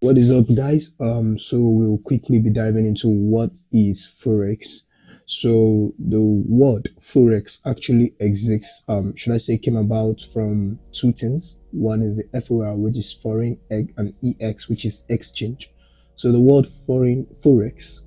What is up, guys? So we'll quickly be diving into what is Forex. So the word Forex actually exists, should I say, came about from two things. One is the FOR, which is foreign egg, and EX, which is exchange. So the word foreign Forex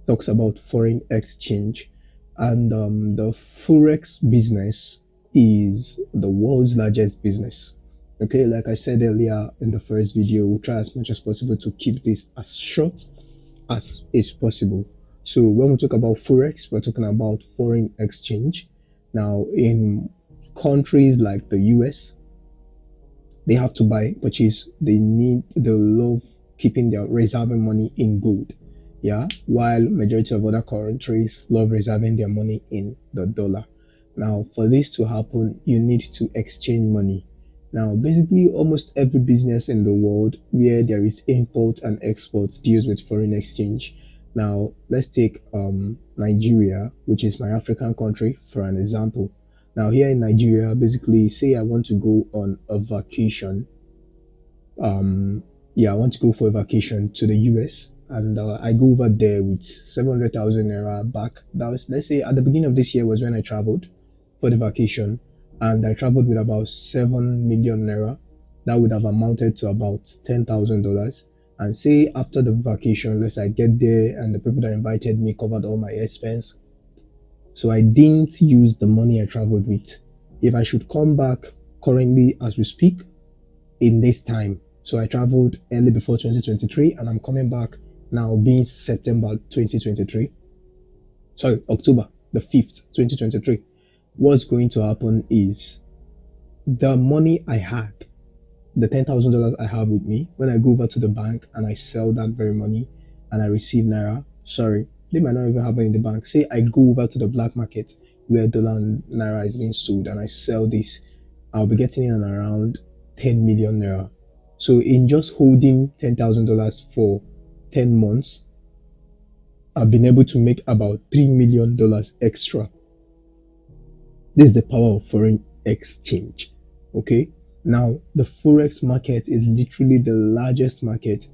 talks about foreign exchange, and the Forex business is the world's largest business. Okay, like I said earlier in the first video, we'll try as much as possible to keep this as short as is possible. So when we talk about Forex, we're talking about foreign exchange. Now, in countries like the US, they have to purchase, they love keeping their reserving money in gold. Yeah, while majority of other countries love reserving their money in the dollar. Now, for this to happen, you need to exchange money. Now, basically, almost every business in the world where there is import and export deals with foreign exchange. Now, let's take Nigeria, which is my African country, for an example. Now, here in Nigeria, basically, say I want to go on a vacation. I want to go for a vacation to the US, and I go over there with 700,000 naira back. That was, let's say, at the beginning of this year was when I traveled for the vacation, and I traveled with about 7 million naira. That would have amounted to about $10,000. And say after the vacation, let's say I get there and the people that invited me covered all my expense, so I didn't use the money I traveled with. If I should come back currently as we speak in this time, so I traveled early before 2023 and I'm coming back now being September 2023, sorry, October the 5th, 2023. What's going to happen is the money I had, the $10,000 I have with me, when I go over to the bank and I sell that very money and I receive naira, sorry, they might not even have it in the bank. Say I go over to the black market where dollar and naira is being sold and I sell this, I'll be getting in around 10 million naira. So in just holding $10,000 for 10 months, I've been able to make about $3 million extra. This is the power of foreign exchange. Okay, now the Forex market is literally the largest market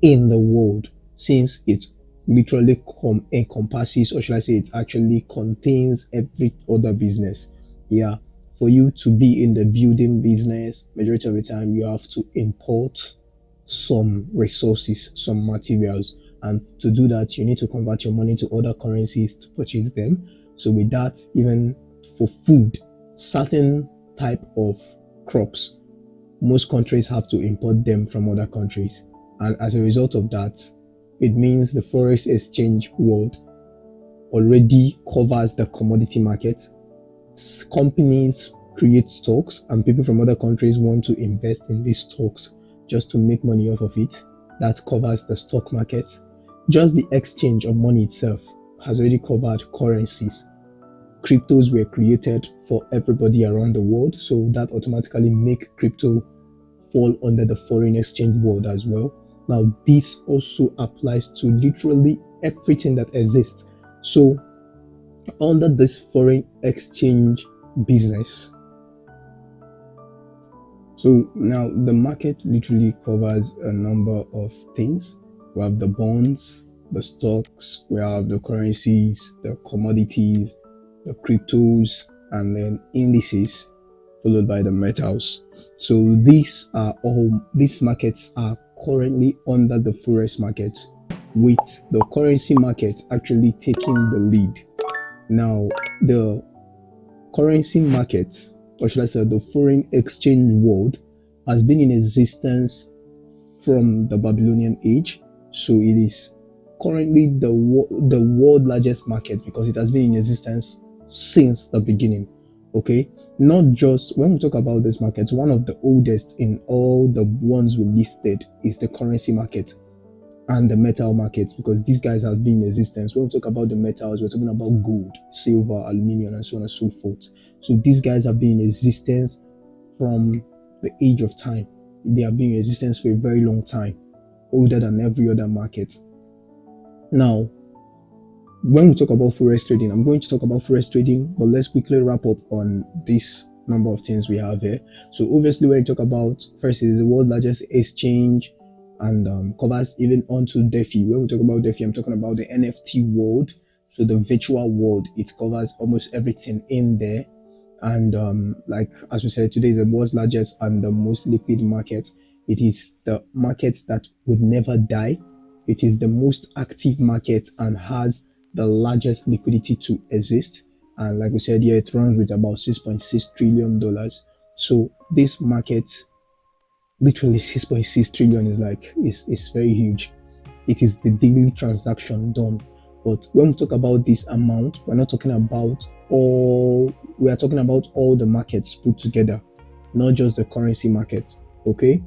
in the world, since it literally encompasses, or should I say, it actually contains every other business. Yeah, for you to be in the building business, majority of the time you have to import some resources, some materials, and to do that you need to convert your money to other currencies to purchase them. So with that, even for food, certain type of crops, most countries have to import them from other countries, and as a result of that, it means the forex exchange world already covers the commodity market. Companies create stocks and people from other countries want to invest in these stocks just to make money off of it. That covers the stock market. Just the exchange of money itself has already covered currencies. Cryptos were created for everybody around the world, so that automatically make crypto fall under the foreign exchange world as well. Now this also applies to literally everything that exists. So under this foreign exchange business, so now the market literally covers a number of things. We have the bonds, the stocks, we have the currencies, the commodities, the cryptos, and then indices, followed by the metals. So these markets are currently under the forex market, with the currency market actually taking the lead. Now the currency market, or should I say the foreign exchange world, has been in existence from the Babylonian age. So it is currently the world largest market because it has been in existence since the beginning. Okay, not just when we talk about this market, one of the oldest in all the ones we listed is the currency market and the metal markets, because these guys have been in existence. When we talk about the metals, we're talking about gold, silver, aluminium, and so on and so forth. So these guys have been in existence from the age of time. They have been in existence for a very long time, older than every other market. Now, when we talk about forex trading, I'm going to talk about forex trading, but let's quickly wrap up on this number of things we have here. So obviously, when you talk about, first is the world's largest exchange, and covers even onto DeFi. When we talk about DeFi, I'm talking about the NFT world, so the virtual world. It covers almost everything in there. And like as we said, today is the world's largest and the most liquid market. It is the market that would never die. It is the most active market and has the largest liquidity to exist. And like we said, yeah, it runs with about $6.6 trillion. So this market, literally 6.6 trillion, is like is very huge. It is the daily transaction done. But when we talk about this amount, we're not talking about all, we are talking about all the markets put together, not just the currency market. Okay,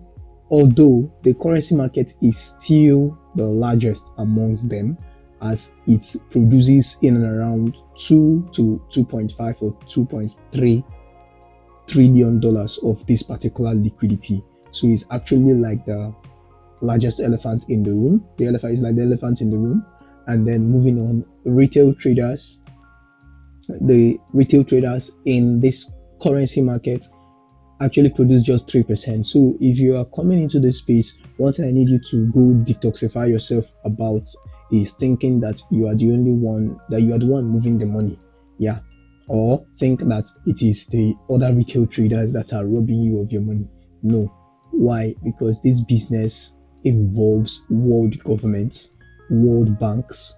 although the currency market is still the largest amongst them, as it produces in and around 2 to 2.5 or 2.3 trillion dollars of this particular liquidity. So it's actually like the largest elephant in the room. The elephant is like the elephant in the room. And then moving on, retail traders, the retail traders in this currency market actually produce just 3%. So if you are coming into this space, one thing I need you to go detoxify yourself about is thinking that you are the only one, that you are the one moving the money. Yeah. Or think that it is the other retail traders that are robbing you of your money. No. Why? Because this business involves world governments, world banks,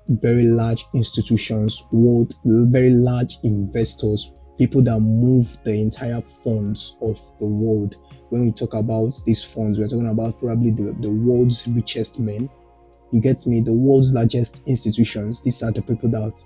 very large institutions, very large investors, people that move the entire funds of the world. When we talk about these funds, we're talking about probably the world's richest men. You get me? The world's largest institutions. These are the people that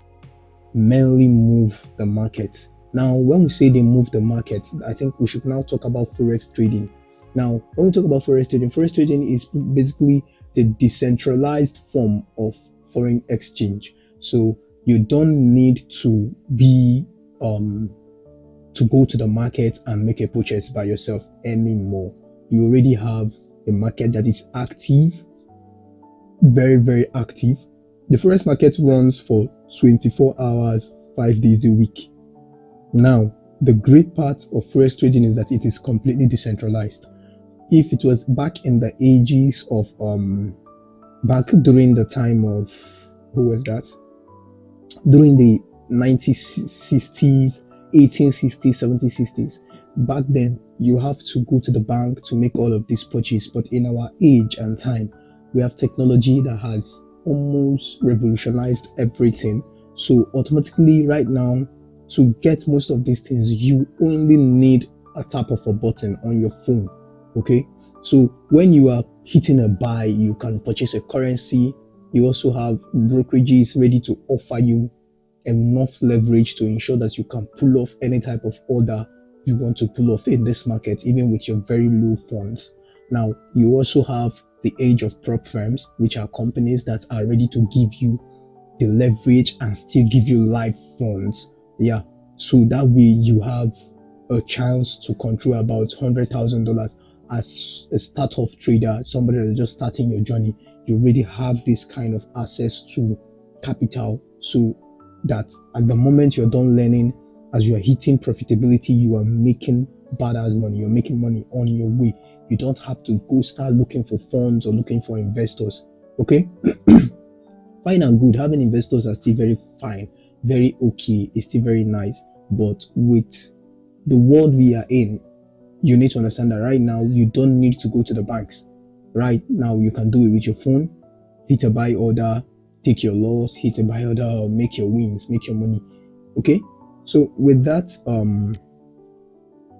mainly move the market. Now, when we say they move the market, I think we should now talk about Forex trading. Now, when we talk about Forex trading is basically the decentralized form of foreign exchange. So you don't need to be to go to the market and make a purchase by yourself anymore. You already have a market that is active, very, very active. The Forex market runs for 24 hours, 5 days a week. Now, the great part of Forex trading is that it is completely decentralized. If it was back in the ages of back during the time of, who was that? During the 1960s, 1860s, 1760s. Back then, you have to go to the bank to make all of this purchase. But in our age and time, we have technology that has almost revolutionized everything. So automatically right now, to get most of these things, you only need a tap of a button on your phone. Okay, so when you are hitting a buy, you can purchase a currency. You also have brokerages ready to offer you enough leverage to ensure that you can pull off any type of order you want to pull off in this market, even with your very low funds. Now, you also have the age of prop firms, which are companies that are ready to give you the leverage and still give you live funds. Yeah, so that way you have a chance to control about $100,000 as a start-off trader, somebody that's just starting your journey. You already have this kind of access to capital, so that at the moment you're done learning, as you are hitting profitability, you are making badass money. You're making money on your way. You don't have to go start looking for funds or looking for investors. Okay. Fine and good. Having investors are still very fine, very okay. It's still very nice. But with the world we are in, you need to understand that right now you don't need to go to the banks. Right now you can do it with your phone. Hit a buy order, take your loss, hit a buy order, make your wins, make your money. Okay. So with that,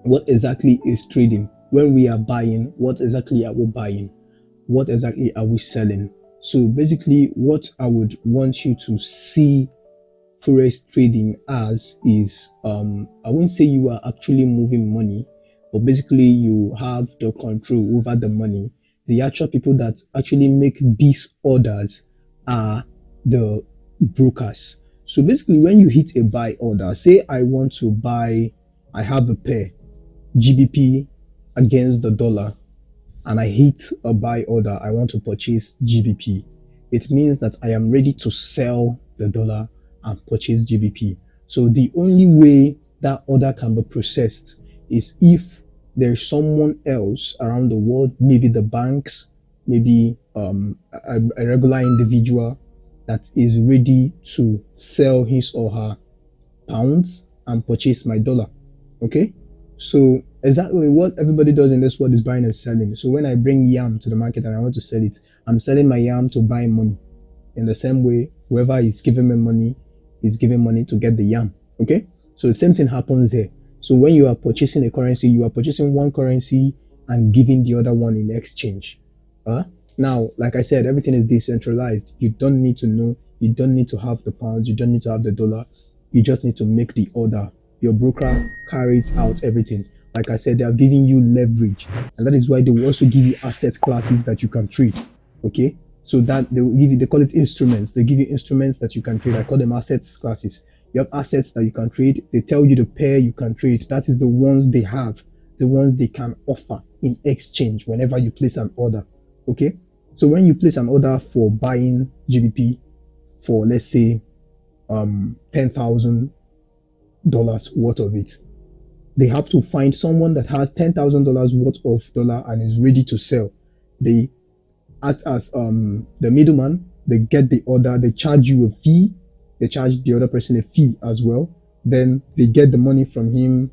what exactly is trading? When we are buying, what exactly are we buying? What exactly are we selling? So basically, what I would want you to see Forex trading as is, I wouldn't say you are actually moving money, but basically you have the control over the money. The actual people that actually make these orders are the brokers. So basically, when you hit a buy order, say I want to buy, I have a pair, GBP against the dollar, and I hit a buy order, I want to purchase GBP. It means that I am ready to sell the dollar and purchase GBP. So the only way that order can be processed is if there's someone else around the world, maybe the banks, maybe a regular individual that is ready to sell his or her pounds and purchase my dollar. Okay, so exactly what everybody does in this world is buying and selling. So when I bring yam to the market and I want to sell it, I'm selling my yam to buy money. In the same way, whoever is giving me money is giving money to get the yam. Okay, so the same thing happens here. So when you are purchasing a currency, you are purchasing one currency and giving the other one in exchange. Now, like I said, everything is decentralized. You don't need to know, you don't need to have the pounds, you don't need to have the dollar. You just need to make the order. Your broker carries out everything. Like I said, they are giving you leverage, and that is why they will also give you asset classes that you can trade. Okay, so that they will give you, they call it instruments. They give you instruments that you can trade. I call them assets classes. You have assets that you can trade. They tell you the pair you can trade. That is the ones they have, the ones they can offer in exchange whenever you place an order. Okay, so when you place an order for buying GBP for, let's say, $10,000 worth of it, they have to find someone that has $10,000 worth of dollar and is ready to sell. They act as the middleman. They get the order, they charge you a fee, they charge the other person a fee as well. Then they get the money from him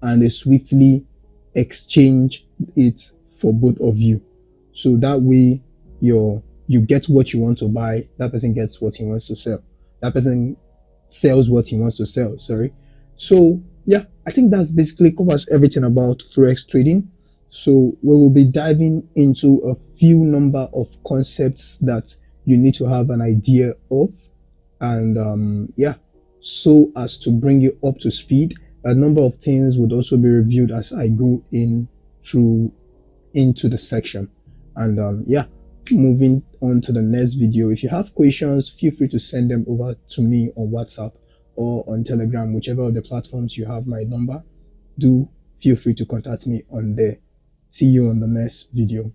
and they swiftly exchange it for both of you. So that way you get what you want to buy, that person gets what he wants to sell, that person sells what he wants to sell, sorry. So yeah, I think that's basically covers everything about Forex trading. So we will be diving into a few number of concepts that you need to have an idea of, and yeah, so as to bring you up to speed. A number of things would also be reviewed as I go in through into the section, and yeah, moving on to the next video. If you have questions, feel free to send them over to me on WhatsApp or on Telegram, whichever of the platforms you have my number. Do feel free to contact me on there. See you on the next video.